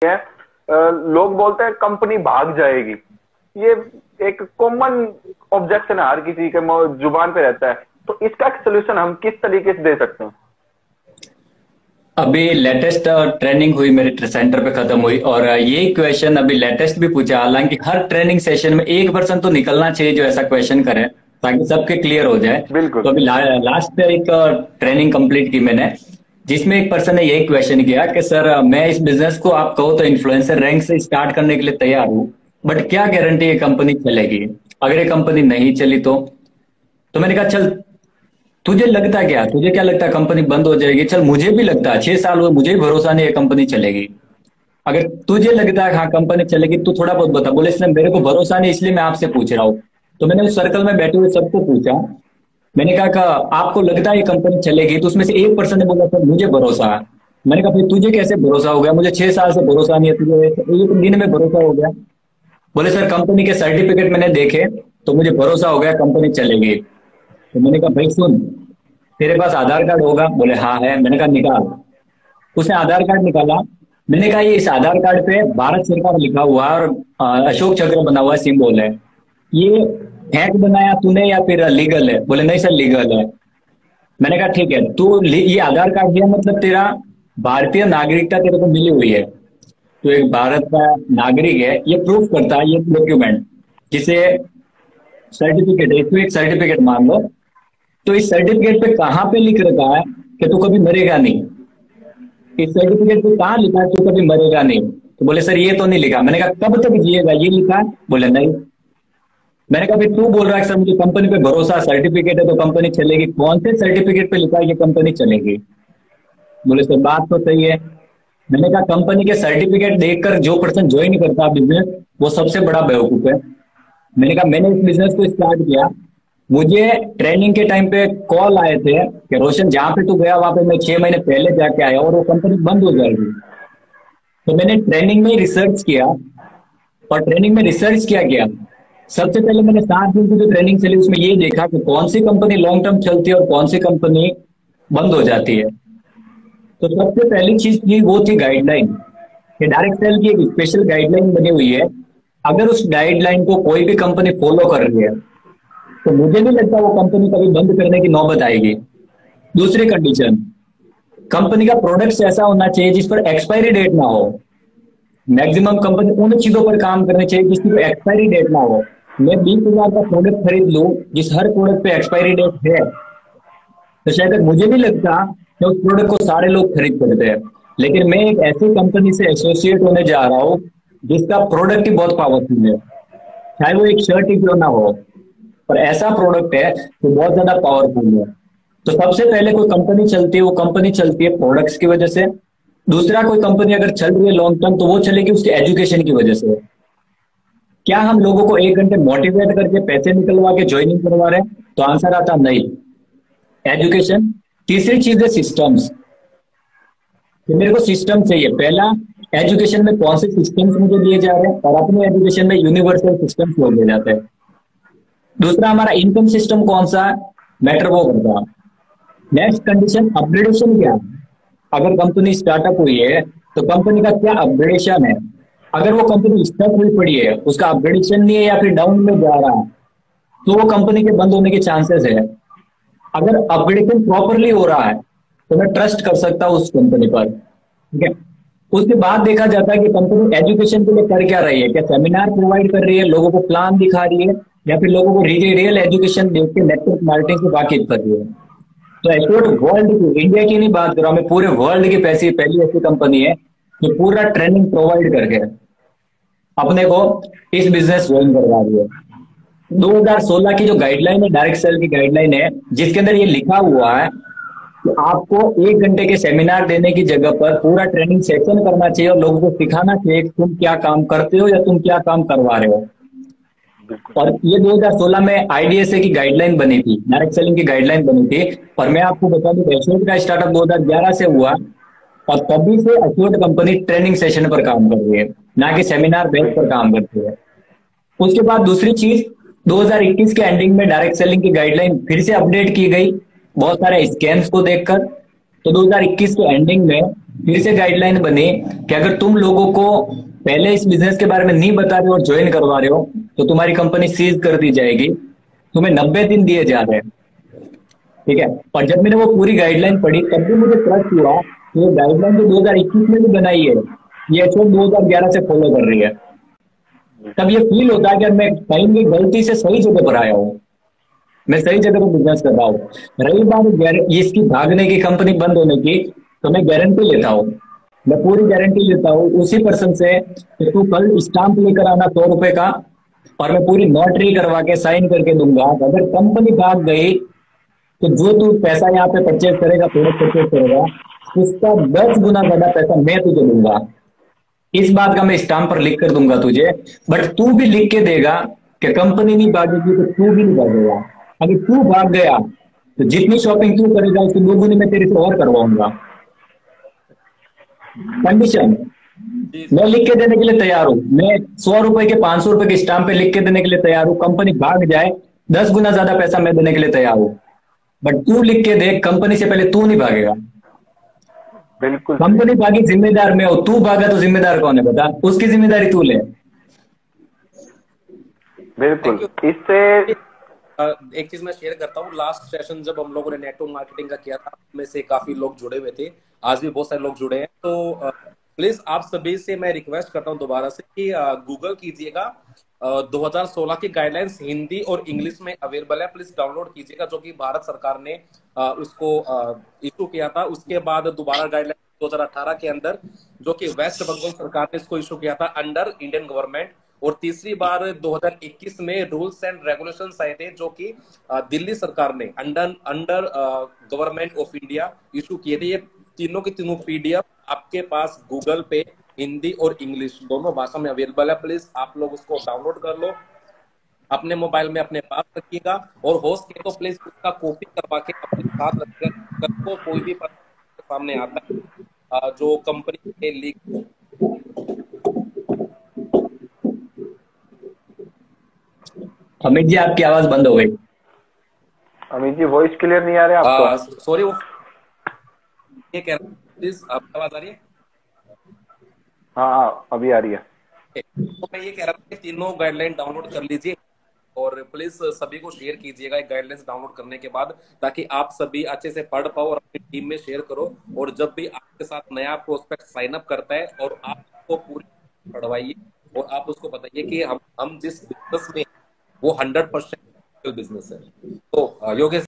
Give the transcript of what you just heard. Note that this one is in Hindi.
है, लोग बोलते हैं कंपनी भाग जाएगी। ये एक कॉमन ऑब्जेक्शन है, हर किसी के जुबान पे रहता है। तो इसका सोल्यूशन हम किस तरीके से दे सकते हैं? अभी लेटेस्ट ट्रेनिंग हुई मेरे सेंटर पे खत्म हुई, और ये क्वेश्चन अभी लेटेस्ट भी पूछा। हालांकि हर ट्रेनिंग सेशन में एक पर्सन तो निकलना चाहिए जो ऐसा क्वेश्चन करे, ताकि सबके क्लियर हो जाए। बिल्कुल। तो अभी लास्ट एक ट्रेनिंग कंप्लीट की मैंने, जिसमें एक पर्सन ने यही क्वेश्चन किया कि सर मैं इस बिजनेस को आप कहो तो इन्फ्लुएंसर रैंक से स्टार्ट करने के लिए तैयार हूँ, बट क्या गारंटी ये कंपनी चलेगी? अगर ये कंपनी नहीं चली तो मैंने कहा चल, तुझे लगता क्या, तुझे क्या लगता है कंपनी बंद हो जाएगी? चल, मुझे भी लगता है, 6 साल हुए, मुझे भी भरोसा नहीं है कंपनी चलेगी। अगर तुझे लगता है हाँ कंपनी चलेगी, तू थोड़ा बहुत बता। बोले इसलिए मेरे को भरोसा नहीं, इसलिए मैं आपसे पूछ रहा हूँ। तो मैंने उस सर्कल में बैठे हुए सबको पूछा, मैंने कहा आपको लगता है ये कंपनी चलेगी? तो उसमें से एक पर्सन ने बोला सर मुझे भरोसा है। मैंने कहा भाई तुझे कैसे भरोसा हो गया? मुझे 6 साल से भरोसा नहीं है, तुझे एक दिन में भरोसा हो गया? बोले सर कंपनी के सर्टिफिकेट मैंने देखे तो मुझे भरोसा हो गया कंपनी चलेगी। तो मैंने कहा भाई सुन, तेरे पास आधार कार्ड होगा? बोले हाँ है। मैंने कहा निकाल। उसने आधार कार्ड निकाला। मैंने कहा ये इस आधार कार्ड पे भारत सरकार लिखा हुआ है और अशोक चक्र बना हुआ सिंबल है, ये हैक बनाया तूने या फिर लीगल है? बोले नहीं सर लीगल है। मैंने कहा ठीक है, तू ये आधार कार्ड दिया मतलब तेरा भारतीय नागरिकता तेरे को मिली हुई है, तो एक भारत का नागरिक है, ये प्रूफ करता है ये डॉक्यूमेंट, जिसे सर्टिफिकेट है, इसको एक सर्टिफिकेट मान लो। तो इस सर्टिफिकेट पे कहाँ पे लिख रखा है कि तू कभी मरेगा नहीं? इस सर्टिफिकेट पे कहाँ लिखा है तू कभी मरेगा नहीं? तो बोले सर ये तो नहीं लिखा। मैंने कहा कब तक जिएगा ये लिखा है? बोले नहीं। मैंने कहा फिर तू बोल रहा है सर मुझे कंपनी पे भरोसा, सर्टिफिकेट है तो कंपनी चलेगी, कौन से सर्टिफिकेट पे लिखा है कि कंपनी चलेगी? बोले सर बात तो सही है। मैंने कहा कंपनी के सर्टिफिकेट देखकर जो पर्सन ज्वाइन करता बिजनेस, वो सबसे बड़ा बेवकूफ है। मैंने कहा मैंने इस बिजनेस को स्टार्ट किया, मुझे ट्रेनिंग के टाइम पे कॉल आए थे कि रोशन जहां पे तू गया वहां पे मैं 6 महीने पहले जाके आया और वो कंपनी बंद हो जाएगी। तो मैंने ट्रेनिंग में रिसर्च किया, और ट्रेनिंग में रिसर्च किया गया, सबसे पहले मैंने 7 दिन की जो ट्रेनिंग चली उसमें ये देखा कि कौन सी कंपनी लॉन्ग टर्म चलती है और कौन सी कंपनी बंद हो जाती है। तो सबसे पहली चीज थी वो थी गाइडलाइन, कि डायरेक्ट सेल की एक स्पेशल गाइडलाइन बनी हुई है। अगर उस गाइडलाइन को कोई भी कंपनी फॉलो कर रही है तो मुझे नहीं लगता वो कंपनी कभी बंद करने की नौबत आएगी। दूसरी कंडीशन, कंपनी का प्रोडक्ट ऐसा होना चाहिए जिस पर एक्सपायरी डेट ना हो। मैक्सिमम कंपनी उन चीजों पर काम करनी चाहिए जिसकी कोई एक्सपायरी डेट ना हो। मैं 20,000 का प्रोडक्ट खरीद लूं जिस हर प्रोडक्ट पे एक्सपायरी डेट है, तो शायद मुझे नहीं लगता कि उस प्रोडक्ट को सारे लोग खरीद सकते हैं। लेकिन मैं एक ऐसी कंपनी से एसोसिएट होने जा रहा हूँ जिसका प्रोडक्ट ही बहुत पावरफुल है, चाहे वो एक शर्ट ही क्यों ना हो, पर ऐसा प्रोडक्ट है जो बहुत ज्यादा पावरफुल है। तो सबसे पहले कोई कंपनी चलती है, वो कंपनी चलती है प्रोडक्ट्स की वजह से। दूसरा, कोई कंपनी अगर चल रही है लॉन्ग टर्म तो वो चलेगी उसके एजुकेशन की वजह से। क्या हम लोगों को 1 घंटे मोटिवेट करके पैसे निकलवा के ज्वाइनिंग करवा रहे हैं? तो आंसर आता नहीं, एजुकेशन। तीसरी चीज है सिस्टम्स, कि मेरे को सिस्टम चाहिए। पहला, एजुकेशन में कौन से सिस्टम्स मुझे दिए जा रहे हैं, और अपने एजुकेशन में यूनिवर्सल सिस्टम्स लोग दिए जाते हैं। दूसरा, हमारा इनकम सिस्टम कौन सा मैटर वो करता है। नेक्स्ट कंडीशन, अपग्रेडेशन क्या है? अगर कंपनी स्टार्टअप हुई है तो कंपनी का क्या अपग्रेडेशन है? अगर वो कंपनी स्टक हुई पड़ी है, उसका अपग्रेडेशन नहीं है या फिर डाउन में जा रहा है, तो वो कंपनी के बंद होने के चांसेस है। अगर अपग्रेडेशन प्रॉपरली हो रहा है तो मैं ट्रस्ट कर सकता हूँ उस कंपनी पर, ठीक है। उसके बाद देखा जाता है कि कंपनी एजुकेशन के लिए कर क्या रही है, क्या सेमिनार प्रोवाइड कर रही है, लोगों को प्लान दिखा रही है, या फिर लोगों को रियल एजुकेशन देख के नेटवर्क मार्केटिंग से वाकिफ कर रही है। तो एश्योर्ड वर्ल्ड की, इंडिया की नहीं बात कर रहा मैं, पूरे वर्ल्ड की पैसी पहली ऐसी कंपनी है जो पूरा ट्रेनिंग प्रोवाइड करके अपने को इस बिजनेस ज्वाइन करवा रही है। 2016 की जो गाइडलाइन है, डायरेक्ट सेल की गाइडलाइन है, जिसके अंदर ये लिखा हुआ है कि आपको 1 घंटे के सेमिनार देने की जगह पर पूरा ट्रेनिंग सेशन करना चाहिए और लोगों को सिखाना चाहिए कि तुम क्या काम करते हो या तुम क्या काम करवा रहे हो। और ये 2016 में आईडीएसए की गाइडलाइन बनी थी, डायरेक्ट सेलिंग की गाइडलाइन बनी थी। और मैं आपको बता दूं, एश्योर्ड का स्टार्टअप 2011 से हुआ, और तभी से एश्योर्ड कंपनी ट्रेनिंग सेशन पर काम कर रही है, ना कि सेमिनार बेस पर काम करती है। उसके बाद दूसरी चीज, 2021 के एंडिंग में डायरेक्ट सेलिंग की गाइडलाइन फिर से अपडेट की गई बहुत सारे स्कैम्स को देखकर। तो 2021 के एंडिंग में फिर से गाइडलाइन बनी कि अगर तुम लोगों को पहले इस बिजनेस के बारे में नहीं बता रहे हो और ज्वाइन करवा रहे हो तो तुम्हारी कंपनी सीज कर दी जाएगी। तुम्हें 90 दिन दिए जा रहे हैं। ठीक है। और जब मैंने वो पूरी गाइडलाइन पढ़ी तब भी मुझे ट्रस्ट हुआ कि ये गाइडलाइन जो 2021 में भी बनाई है ये एचओ 2011 से फॉलो कर रही है। तब ये फील होता है कि मैं कहीं भी गलती से सही जगह पर आया हूँ, मैं सही जगह पर बिजनेस कर रहा हूँ। रही बात इसकी भागने की, कंपनी बंद होने की, तो मैं गारंटी लेता हूँ, मैं पूरी गारंटी लेता हूँ उसी पर्सन से कि तू कल स्टाम्प लेकर आना 100 रुपए का, और मैं पूरी नोटरी करवा के साइन करके दूंगा। अगर कंपनी भाग गई तो जो तू पैसा यहाँ पे परचेज करेगा, प्रोडक्ट परचेज करेगा, उसका 10 गुना ज्यादा पैसा मैं तुझे दूंगा। इस बात का मैं स्टाम्प पर लिख कर दूंगा तुझे। बट तू भी लिख के देगा कि कंपनी नहीं भागेगी तो तू भी नहीं भागेगा। अगर तू भाग गया तो जितनी शॉपिंग तू करेगा उसकी 2 गुनी मैं तेरे से और करवाऊंगा। कंडीशन जी मैं सर। लिख के देने के लिए तैयार हूं। मैं 100 रुपए के 500 रुपए के स्टाम्प पे लिख के देने के लिए तैयार हूं। कंपनी भाग जाए 10 गुना ज्यादा पैसा मैं देने के लिए तैयार हूं। बट तू लिख के दे, कंपनी से पहले तू नहीं भागेगा। बिल्कुल सही। कंपनी भागी जिम्मेदार मैं हूं, तू भागा तो जिम्मेदार कौन है बता? उसकी जिम्मेदारी तू ले। थैंक बिल्कुल यू। इससे। एक चीज मैं शेयर करता हूँ, लास्ट सेशन जब हम लोगों ने नेटवर्क मार्केटिंग का किया था में से काफी लोग जुड़े हुए थे, आज भी बहुत सारे लोग जुड़े हैं। तो प्लीज आप सभी से मैं रिक्वेस्ट करता हूँ दोबारा से कि गूगल कीजिएगा 2016 की गाइडलाइंस हिंदी और इंग्लिश में अवेलेबल है, प्लीज डाउनलोड कीजिएगा, जो कि भारत सरकार ने उसको इशू किया था। उसके बाद दोबारा गाइडलाइन 2018 के अंदर, जो कि वेस्ट बंगाल सरकार ने इसको इशू किया था अंडर इंडियन गवर्नमेंट। और तीसरी बार 2021 में रूल्स एंड रेगुलेशंस आए थे, जो कि दिल्ली सरकार ने under under government of India issue किए थे। ये तीनों के तीनों पीडीएफ आपके पास गूगल पे हिंदी और इंग्लिश दोनों भाषा में अवेलेबल है। प्लीज आप लोग उसको डाउनलोड कर लो, अपने मोबाइल में अपने पास रखिएगा, और हो सके तो प्लीज उसका कॉपी करवा के अपने साथ रखिएगा। कल को कोई भी पर्सन सामने आता है जो कंपनी के लीक। अमित जी आपकी आवाज बंद हो गई। अमित जी वॉइस क्लियर नहीं आ रहा है आपको? सॉरी, वो ये कह रहा हूँ, प्लीज आपकी आवाज आ रही है? हाँ हाँ अभी आ रही है। तो मैं ये कह रहा था कि तीनों गाइडलाइन डाउनलोड कर लीजिए, और प्लीज सभी को शेयर कीजिएगा एक गाइडलाइंस डाउनलोड करने के बाद, ताकि आप सभी अच्छे से पढ़ पाओ और अपनी टीम में शेयर करो। और जब भी आपके साथ नया प्रोस्पेक्ट साइन अप करता है और आप उसको पूरी पढ़वाइए, और आप उसको बताइए कि हम जिस बिजनेस में, वो 100% बिजनेस है। तो योगेश